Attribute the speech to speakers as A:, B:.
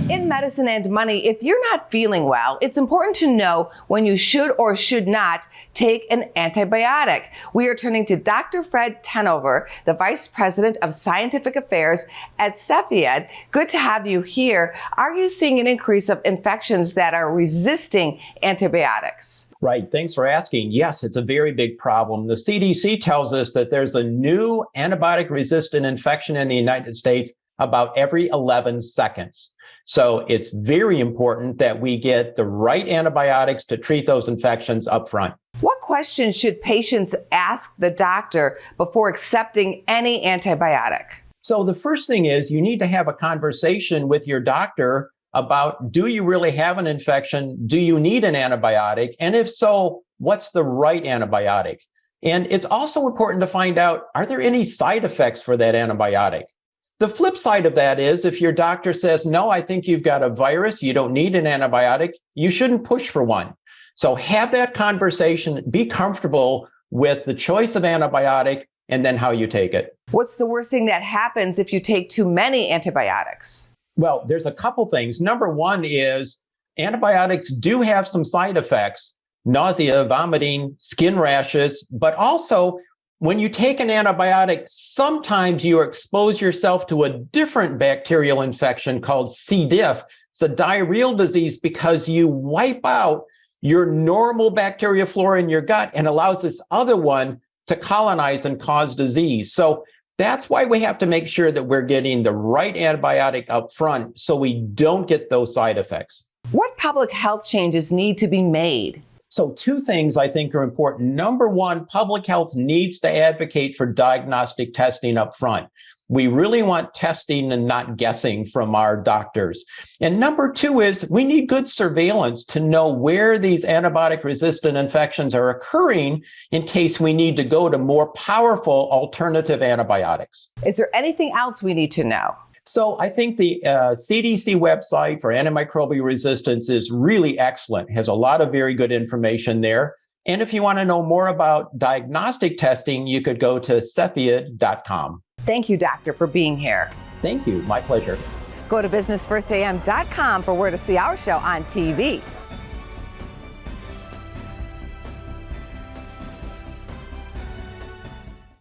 A: In medicine and money, if you're not feeling well, it's important to know when you should or should not take an antibiotic. We are turning to Dr. Fred Tenover, the Vice President of Scientific Affairs at CEPHEID. Good to have you here. Are you seeing an increase of infections that are resisting antibiotics?
B: Right. Thanks for asking. Yes, it's a very big problem. The CDC tells us that there's a new antibiotic-resistant infection in the United States about every 11 seconds. So it's very important that we get the right antibiotics to treat those infections up front.
A: What questions should patients ask the doctor before accepting any antibiotic?
B: So the first thing is you need to have a conversation with your doctor about, do you really have an infection? Do you need an antibiotic? And if so, what's the right antibiotic? And it's also important to find out, are there any side effects for that antibiotic? The flip side of that is if your doctor says, no, I think you've got a virus, you don't need an antibiotic, you shouldn't push for one. So have that conversation, be comfortable with the choice of antibiotic and then how you take it.
A: What's the worst thing that happens if you take too many antibiotics?
B: Well, there's a couple things. Number one is antibiotics do have some side effects, nausea, vomiting, skin rashes, but also when you take an antibiotic, sometimes you expose yourself to a different bacterial infection called C. diff. It's a diarrheal disease because you wipe out your normal bacteria flora in your gut and allows this other one to colonize and cause disease. So that's why we have to make sure that we're getting the right antibiotic up front so we don't get those side effects.
A: What public health changes need to be made?
B: So two things I think are important. Number one, public health needs to advocate for diagnostic testing up front. We really want testing and not guessing from our doctors. And number two is we need good surveillance to know where these antibiotic-resistant infections are occurring in case we need to go to more powerful alternative antibiotics.
A: Is there anything else we need to know?
B: So I think the CDC website for antimicrobial resistance is really excellent, has a lot of very good information there. And if you want to know more about diagnostic testing, you could go to CEPHEID.com.
A: Thank you, doctor, for being here.
B: Thank you. My pleasure.
A: Go to businessfirstam.com for where to see our show on TV.